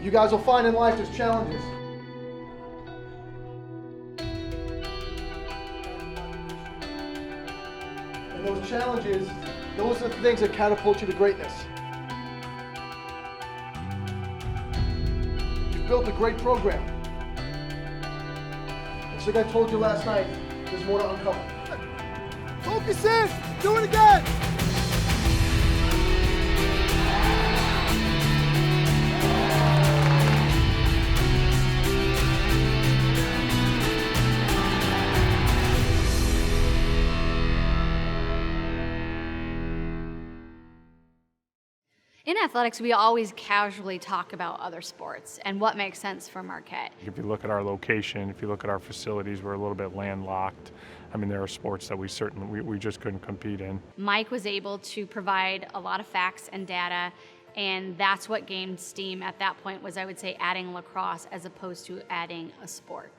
You guys will find in life there's challenges. And those challenges, those are the things that catapult you to greatness. You've built a great program. It's like I told you last night, there's more to uncover. Focus in! Do it again! In athletics, we always casually talk about other sports and what makes sense for Marquette. If you look at our location, if you look at our facilities, we're a little bit landlocked. I mean, there are sports that we just couldn't compete in. Mike was able to provide a lot of facts and data, and that's what gained steam at that point was, I would say, adding lacrosse as opposed to adding a sport.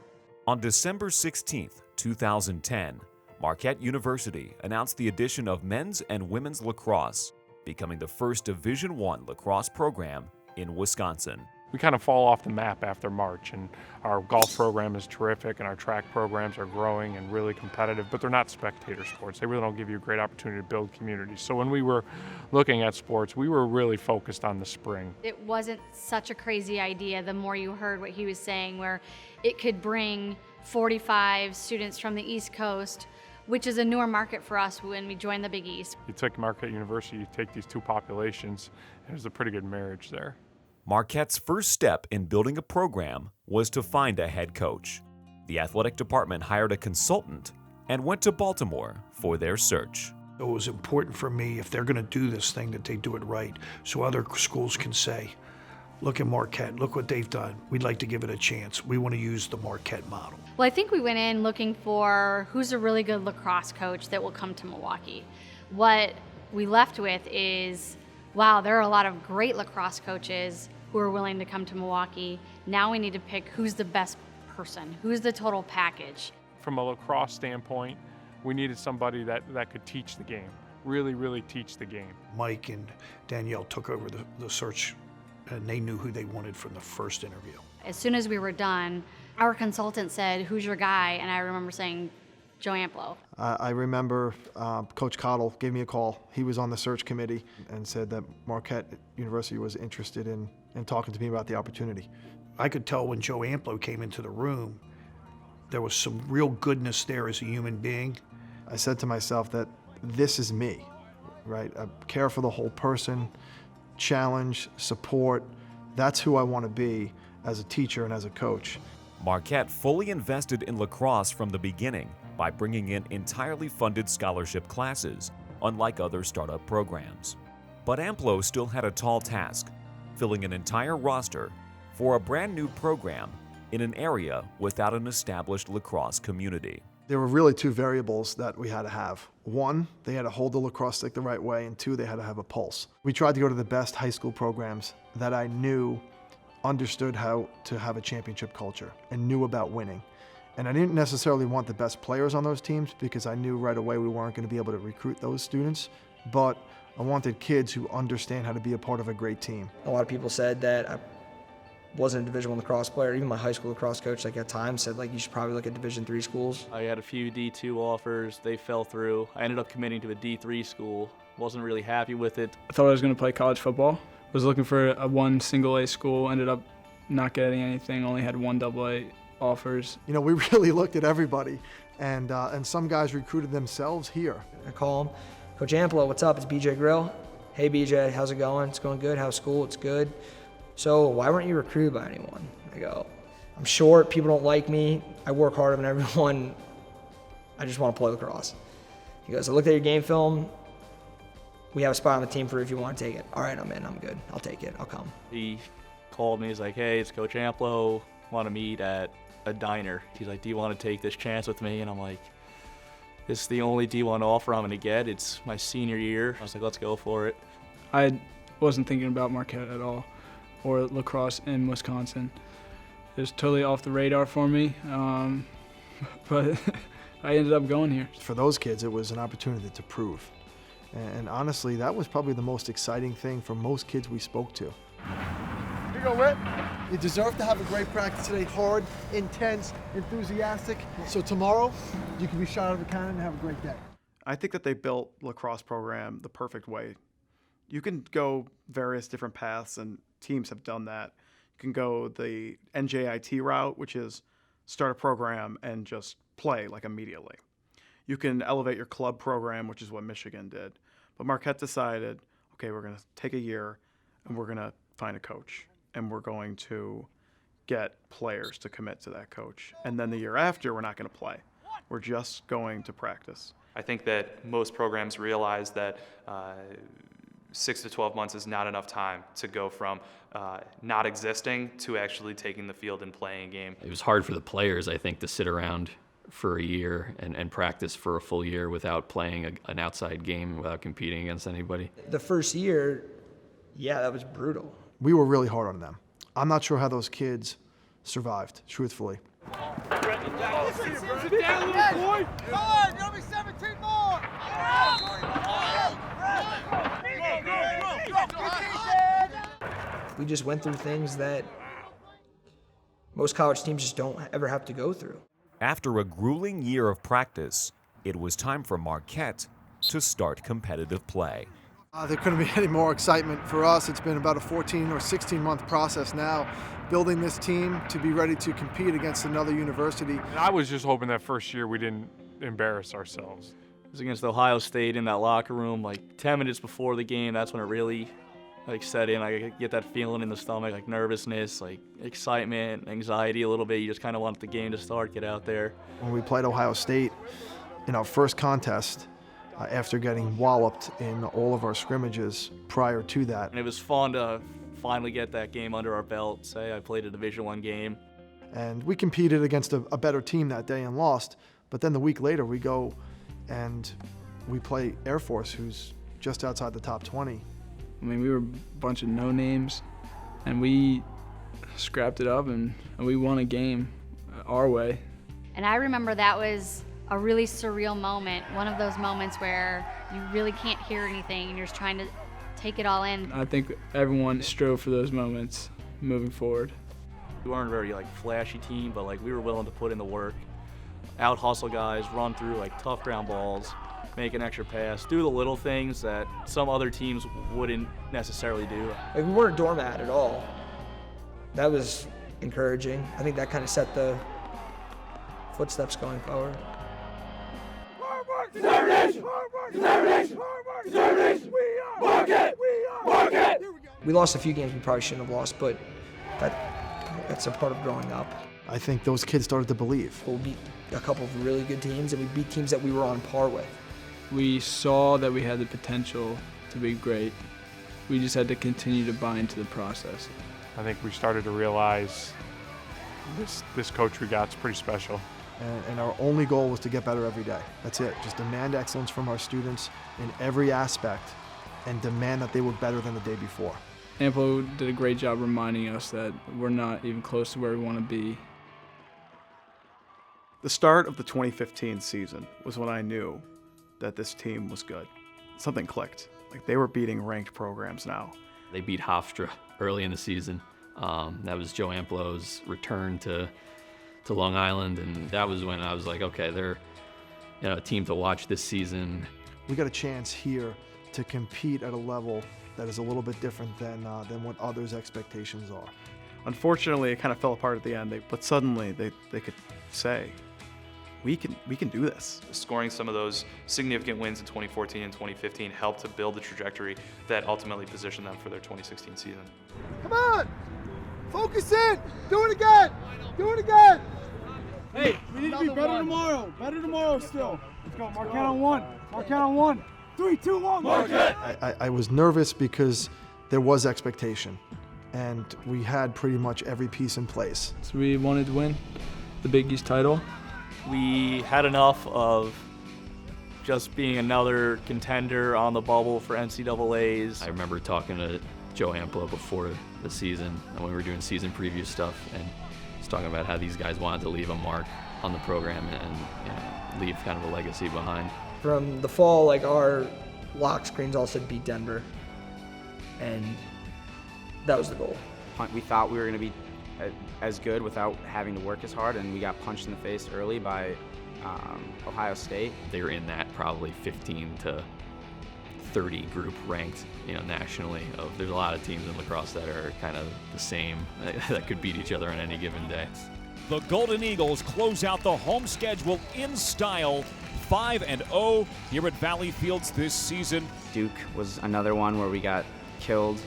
On December 16th, 2010, Marquette University announced the addition of men's and women's lacrosse, becoming the first Division I lacrosse program in Wisconsin. We kind of fall off the map after March, and our golf program is terrific, and our track programs are growing and really competitive, but they're not spectator sports. They really don't give you a great opportunity to build communities. So when we were looking at sports, we were really focused on the spring. It wasn't such a crazy idea the more you heard what he was saying, where it could bring 45 students from the East Coast, which is a newer market for us when we joined the Big East. You take Marquette University, you take these two populations, and there's a pretty good marriage there. Marquette's first step in building a program was to find a head coach. The athletic department hired a consultant and went to Baltimore for their search. It was important for me, if they're going to do this thing, that they do it right, so other schools can say, look at Marquette, look what they've done. We'd like to give it a chance. We want to use the Marquette model. Well, I think we went in looking for who's a really good lacrosse coach that will come to Milwaukee. What we left with is, wow, there are a lot of great lacrosse coaches who are willing to come to Milwaukee. Now we need to pick who's the best person, who's the total package. From a lacrosse standpoint, we needed somebody that could teach the game, really teach the game. Mike and Danielle took over the search, and they knew who they wanted from the first interview. As soon as we were done, our consultant said, who's your guy? And I remember saying, Joe Amplo. I remember Coach Cottle gave me a call. He was on the search committee and said that Marquette University was interested in talking to me about the opportunity. I could tell when Joe Amplo came into the room, there was some real goodness there as a human being. I said to myself that this is me, right? I care for the whole person, challenge, support. That's who I want to be as a teacher and as a coach. Marquette fully invested in lacrosse from the beginning by bringing in entirely funded scholarship classes, unlike other startup programs. But Amplo still had a tall task, filling an entire roster for a brand new program in an area without an established lacrosse community. There were really two variables that we had to have. One, they had to hold the lacrosse stick the right way, and two, they had to have a pulse. We tried to go to the best high school programs that I knew understood how to have a championship culture and knew about winning. And I didn't necessarily want the best players on those teams because I knew right away we weren't going to be able to recruit those students, but I wanted kids who understand how to be a part of a great team. A lot of people said that I wasn't a Division I lacrosse player. Even my high school lacrosse coach, like at times, said like you should probably look at Division III schools. I had a few D2 offers. They fell through. I ended up committing to a D3 school. Wasn't really happy with it. I thought I was going to play college football. Was looking for a one single A school. Ended up not getting anything. Only had one AA offers. You know, we really looked at everybody, and some guys recruited themselves here. I call him, Coach Amplo, what's up? It's BJ Grill. Hey BJ, how's it going? It's going good. How's school? It's good. So why weren't you recruited by anyone? I go, I'm short, people don't like me, I work harder than everyone, I just want to play lacrosse. He goes, I looked at your game film, we have a spot on the team for if you want to take it. All right, I'm in, I'm good, I'll take it, I'll come. He called me, he's like, hey, it's Coach Amplo, want to meet at a diner. He's like, do you want to take this chance with me? And I'm like, this is the only D1 offer I'm going to get. It's my senior year. I was like, let's go for it. I wasn't thinking about Marquette at all, or lacrosse in Wisconsin. It was totally off the radar for me, but I ended up going here. For those kids, it was an opportunity to prove. And honestly, that was probably the most exciting thing for most kids we spoke to. Here you go, Whit. You deserve to have a great practice today. Hard, intense, enthusiastic. So tomorrow, you can be shot out of a cannon and have a great day. I think that they built lacrosse program the perfect way. You can go various different paths, and teams have done that. You can go the NJIT route, which is start a program and just play like immediately. You can elevate your club program, which is what Michigan did. But Marquette decided, okay, we're going to take a year and we're going to find a coach, and we're going to get players to commit to that coach. And then the year after, we're not going to play. We're just going to practice. I think that most programs realize that 6 to 12 months is not enough time to go from not existing to actually taking the field and playing a game. It was hard for the players, I think, to sit around for a year and practice for a full year without playing an outside game, without competing against anybody. The first year, yeah, that was brutal. We were really hard on them. I'm not sure how those kids survived, truthfully. We just went through things that most college teams just don't ever have to go through. After a grueling year of practice, it was time for Marquette to start competitive play. There couldn't be any more excitement for us. It's been about a 14 or 16-month process now, building this team to be ready to compete against another university. And I was just hoping that first year we didn't embarrass ourselves. It was against Ohio State in that locker room, like 10 minutes before the game. That's when it really set in. I get that feeling in the stomach, like nervousness, like excitement, anxiety a little bit. You just kind of want the game to start, get out there. When we played Ohio State in our first contest, after getting walloped in all of our scrimmages prior to that. And it was fun to finally get that game under our belt, say I played a Division I game. And we competed against a better team that day and lost, but then the week later we go and we play Air Force, who's just outside the top 20. I mean, we were a bunch of no-names, and we scrapped it up, and we won a game our way. And I remember that was a really surreal moment, one of those moments where you really can't hear anything and you're just trying to take it all in. I think everyone strove for those moments moving forward. We weren't a very flashy team, but we were willing to put in the work, out hustle guys, run through tough ground balls, make an extra pass, do the little things that some other teams wouldn't necessarily do. We weren't a doormat at all. That was encouraging. I think that kind of set the footsteps going forward. We lost a few games we probably shouldn't have lost, but that's a part of growing up. I think those kids started to believe. We beat a couple of really good teams, and we beat teams that we were on par with. We saw that we had the potential to be great. We just had to continue to buy into the process. I think we started to realize this coach we got is pretty special. And our only goal was to get better every day. That's it. Just demand excellence from our students in every aspect and demand that they were better than the day before. Amplo did a great job reminding us that we're not even close to where we want to be. The start of the 2015 season was when I knew that this team was good. Something clicked. They were beating ranked programs now. They beat Hofstra early in the season. That was Joe Amplo's return to Long Island, and that was when I was like, okay, they're a team to watch this season. We got a chance here to compete at a level that is a little bit different than what others' expectations are. Unfortunately, it kind of fell apart at the end, but suddenly they could say, we can do this. Scoring some of those significant wins in 2014 and 2015 helped to build the trajectory that ultimately positioned them for their 2016 season. Come on! Focus in! Do it again! Do it again! Hey, we need to be better tomorrow. Better tomorrow still. Let's go. Marquette on one. Marquette on one. 3, 2, 1. Marquette! I was nervous because there was expectation, and we had pretty much every piece in place. So we wanted to win the Big East title. We had enough of just being another contender on the bubble for NCAAs. I remember talking to Joe Amplo before the season, and when we were doing season preview stuff, and he's talking about how these guys wanted to leave a mark on the program and leave kind of a legacy behind. From the fall, our lock screens all said beat Denver, and that was the goal. we thought we were going to be as good without having to work as hard, and we got punched in the face early by Ohio State. They were in that probably 15 to 30 group ranked, nationally. There's a lot of teams in lacrosse that are kind of the same, that could beat each other on any given day. The Golden Eagles close out the home schedule in style, 5-0 here at Valley Fields this season. Duke was another one where we got killed.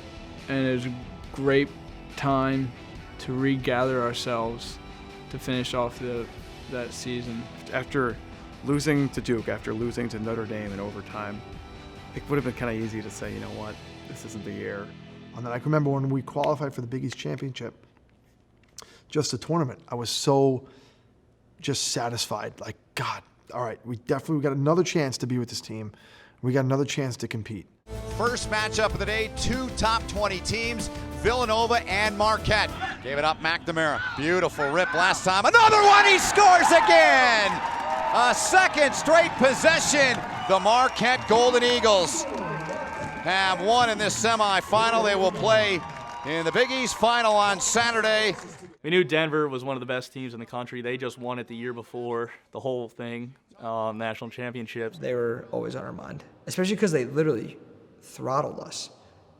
And it was a great time to regather ourselves to finish off that season. After losing to Duke, after losing to Notre Dame in overtime, it would have been kind of easy to say, you know what, this isn't the year. And then I can remember when we qualified for the Big East Championship, just the tournament, I was so just satisfied. Like, God, all right, we got another chance to be with this team. We got another chance to compete. First matchup of the day, 2 top 20 teams, Villanova and Marquette. Gave it up McNamara. Beautiful rip last time. Another one, he scores again! A second straight possession. The Marquette Golden Eagles have won in this semifinal. They will play in the Big East final on Saturday. We knew Denver was one of the best teams in the country. They just won it the year before, the whole thing, national championships. They were always on our mind, especially because they literally throttled us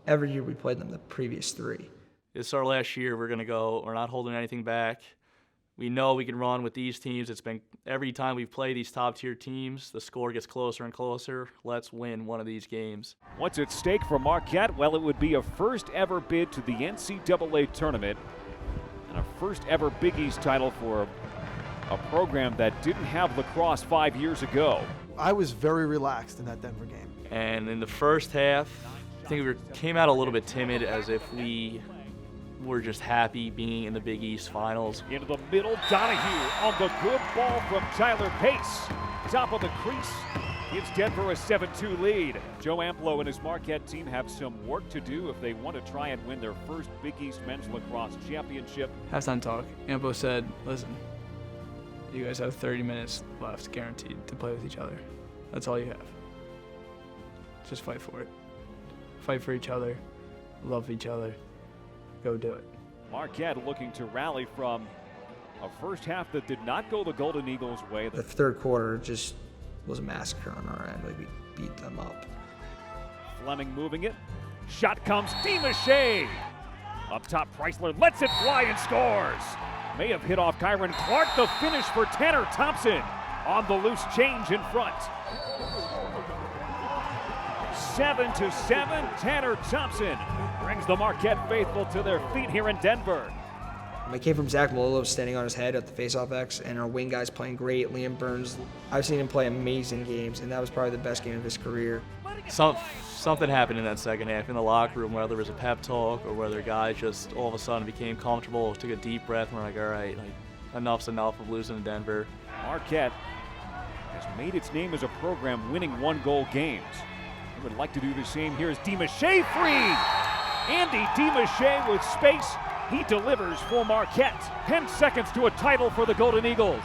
every year we played them the previous 3. It's our last year. We're going to go. We're not holding anything back. We know we can run with these teams. It's been every time we've played these top-tier teams, the score gets closer and closer. Let's win one of these games. What's at stake for Marquette? Well, it would be a first-ever bid to the NCAA tournament and a first-ever Big East title for a program that didn't have lacrosse 5 years ago. I was very relaxed in that Denver game. And in the first half, I think we came out a little bit timid, as if we were just happy being in the Big East finals. Into the middle, Donahue on the good ball from Tyler Pace. Top of the crease gives Denver a 7-2 lead. Joe Amplo and his Marquette team have some work to do if they want to try and win their first Big East men's lacrosse championship. Halftime talk, Amplo said, listen, you guys have 30 minutes left guaranteed to play with each other. That's all you have. Just fight for it. Fight for each other, love each other, go do it. Marquette looking to rally from a first half that did not go the Golden Eagles' way. The third quarter just was a massacre on our end. Like, we beat them up. Fleming moving it. Shot comes, DiMache. Up top, Chrysler lets it fly and scores. May have hit off Kyron Clark. The finish for Tanner Thompson on the loose change in front. 7-7, Tanner Thompson brings the Marquette faithful to their feet here in Denver. I came from Zach Malolo standing on his head at the faceoff X, and our wing guys playing great. Liam Burns, I've seen him play amazing games, and that was probably the best game of his career. Something happened in that second half in the locker room, whether it was a pep talk or whether guys just all of a sudden became comfortable, took a deep breath, and we're like, all right, like, enough's enough of losing to Denver. Marquette has made its name as a program winning 1-goal games. They would like to do the same here as DiMache free. Andy DiMache with space. He delivers for Marquette. 10 seconds to a title for the Golden Eagles.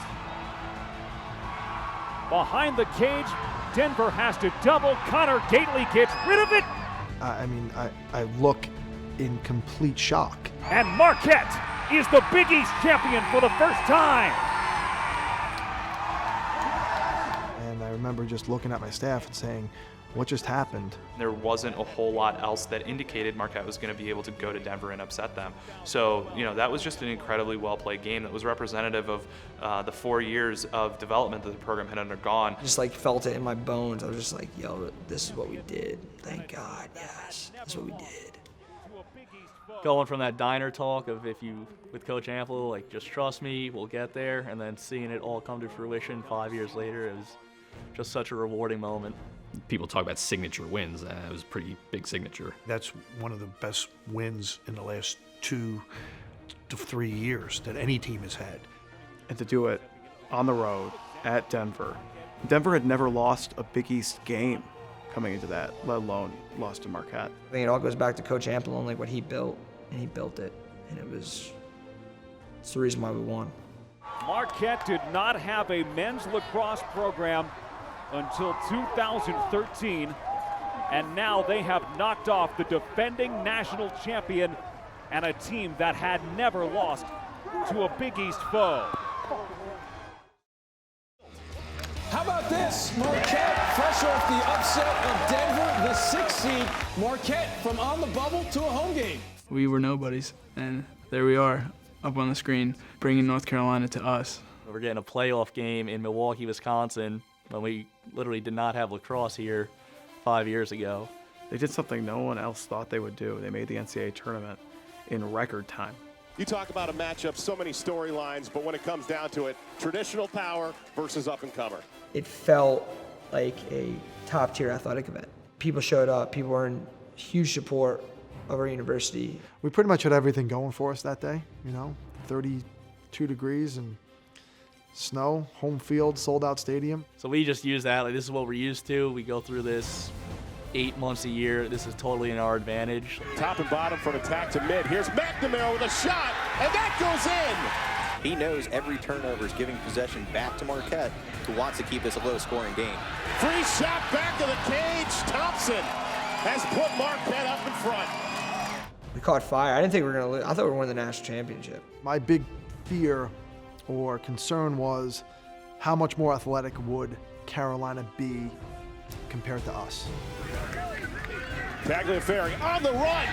Behind the cage, Denver has to double. Connor Gately gets rid of it. I look in complete shock. And Marquette is the Big East champion for the first time. And I remember just looking at my staff and saying, what just happened? There wasn't a whole lot else that indicated Marquette was going to be able to go to Denver and upset them. So, that was just an incredibly well-played game that was representative of the 4 years of development that the program had undergone. I just felt it in my bones. I was just like, yo, this is what we did. Thank God, yes, that's what we did. Going from that diner talk of with Coach Amplo, like, just trust me, we'll get there, and then seeing it all come to fruition 5 years later, it was just such a rewarding moment. People talk about signature wins. It was a pretty big signature. That's one of the best wins in the last 2 to 3 years that any team has had. And to do it on the road at Denver. Denver had never lost a Big East game coming into that, let alone lost to Marquette. I think it all goes back to Coach Amplo and what he built, and he built it. And it's the reason why we won. Marquette did not have a men's lacrosse program until 2013, and now they have knocked off the defending national champion and a team that had never lost to a Big East foe. How about this? Marquette, fresh off the upset of Denver, the 6th seed. Marquette from on the bubble to a home game. We were nobodies, and there we are up on the screen, bringing North Carolina to us. We're getting a playoff game in Milwaukee, Wisconsin, when we literally did not have lacrosse here 5 years ago. They did something no one else thought they would do. They made the NCAA tournament in record time. You talk about a matchup, so many storylines, but when it comes down to it, traditional power versus up-and-comer. It felt like a top-tier athletic event. People showed up. People were in huge support of our university. We pretty much had everything going for us that day, 32 degrees and snow, home field, sold-out stadium. So we just use that, like this is what we're used to. We go through this 8 months a year. This is totally in our advantage. Top and bottom from attack to mid. Here's McNamara with a shot, and that goes in. He knows every turnover is giving possession back to Marquette, who wants to keep this a low-scoring game. Free shot back of the cage. Thompson has put Marquette up in front. We caught fire. I didn't think we were going to lose. I thought we were winning the national championship. My big fear or concern was how much more athletic would Carolina be compared to us. Tagliaferri on the run,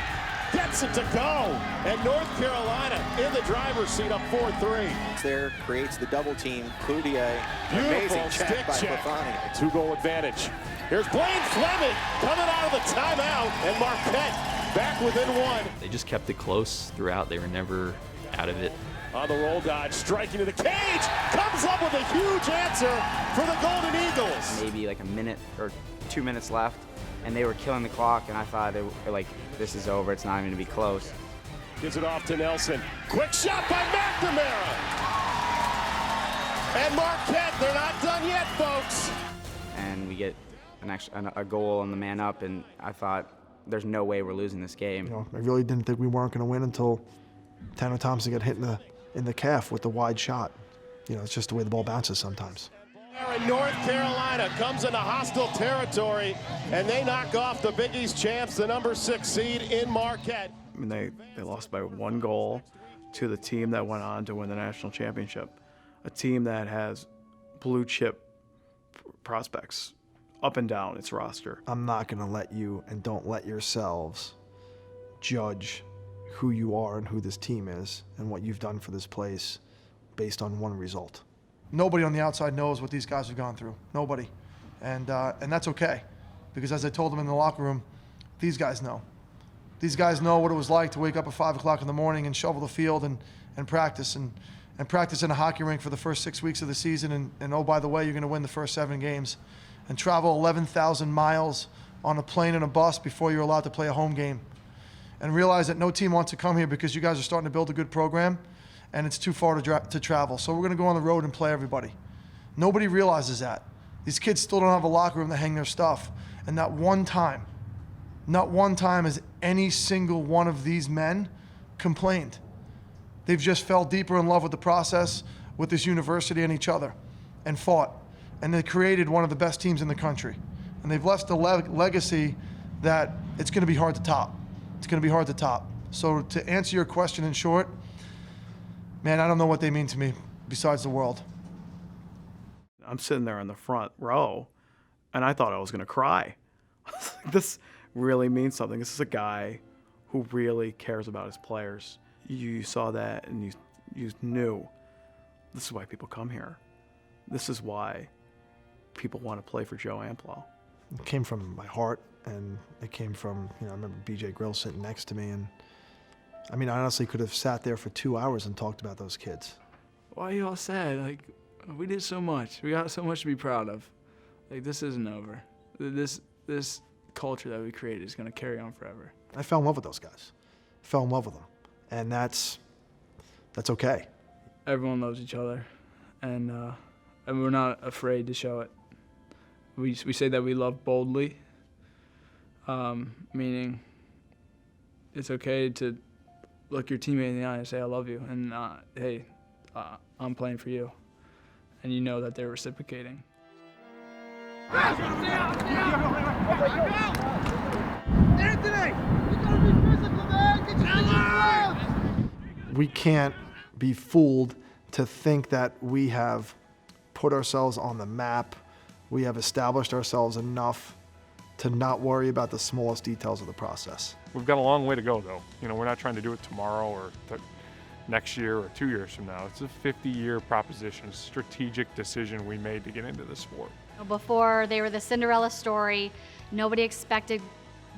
gets it to go, and North Carolina in the driver's seat up 4-3. There creates the double team. Cloutier, Beautiful amazing stick check by check. Buffoni. 2-goal advantage. Here's Blaine Fleming coming out of the timeout, and Marquette back within one. They just kept it close throughout. They were never out of it. On the roll dodge, striking to the cage, comes up with a huge answer for the Golden Eagles. Maybe like a minute or 2 minutes left, and they were killing the clock, and I thought, this is over. It's not even going to be close. Gives it off to Nelson. Quick shot by McNamara. And Marquette, they're not done yet, folks. And we get a goal on the man up, and I thought, there's no way we're losing this game. I really didn't think we weren't going to win until Tanner Thompson got hit in the calf with the wide shot. It's just the way the ball bounces sometimes. North Carolina comes into hostile territory, and they knock off the Big East champs, the number 6 seed in Marquette. I mean, they lost by 1 goal to the team that went on to win the national championship, a team that has blue chip prospects up and down its roster. I'm not going to let you, and don't let yourselves, judge who you are and who this team is and what you've done for this place based on one result. Nobody on the outside knows what these guys have gone through. Nobody. And that's okay. Because as I told them in the locker room, these guys know. These guys know what it was like to wake up at 5 o'clock in the morning and shovel the field and practice and practice in a hockey rink for the first 6 weeks of the season. And oh, by the way, you're going to win the first 7 games. And travel 11,000 miles on a plane and a bus before you're allowed to play a home game. And realize that no team wants to come here because you guys are starting to build a good program and it's too far to travel. So we're going to go on the road and play everybody. Nobody realizes that. These kids still don't have a locker room to hang their stuff. And not one time has any single one of these men complained. They've just fell deeper in love with the process, with this university and each other, and fought. And they created one of the best teams in the country. And they've left a legacy that it's going to be hard to top. It's going to be hard to top. So to answer your question in short, man, I don't know what they mean to me besides the world. I'm sitting there in the front row, and I thought I was going to cry. This really means something. This is a guy who really cares about his players. You saw that, and you knew this is why people come here. This is why people want to play for Joe Amplo. It came from my heart, and it came from, I remember BJ Grill sitting next to me, and I honestly could have sat there for 2 hours and talked about those kids. Why are you all sad? Like, we did so much. We got so much to be proud of. Like, this isn't over. This culture that we created is going to carry on forever. I fell in love with those guys. I fell in love with them, and that's okay. Everyone loves each other, and we're not afraid to show it. We say that we love boldly, meaning it's okay to look your teammate in the eye and say, I love you, and hey, I'm playing for you. And you know that they're reciprocating. Anthony, you gotta be physical, man. Get your We can't be fooled to think that we have put ourselves on the map. We have established ourselves enough to not worry about the smallest details of the process. We've got a long way to go, though. You know, we're not trying to do it tomorrow or next year or 2 years from now. It's a 50-year proposition, strategic decision we made to get into the sport. Before, they were the Cinderella story. Nobody expected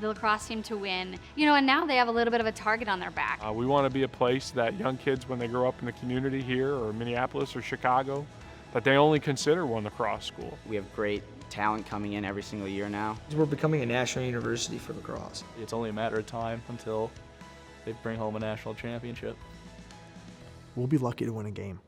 the lacrosse team to win. You know, and now they have a little bit of a target on their back. We want to be a place that young kids, when they grow up in the community here or Minneapolis or Chicago, that they only consider one lacrosse school. We have great talent coming in every single year now. We're becoming a national university for lacrosse. It's only a matter of time until they bring home a national championship. We'll be lucky to win a game.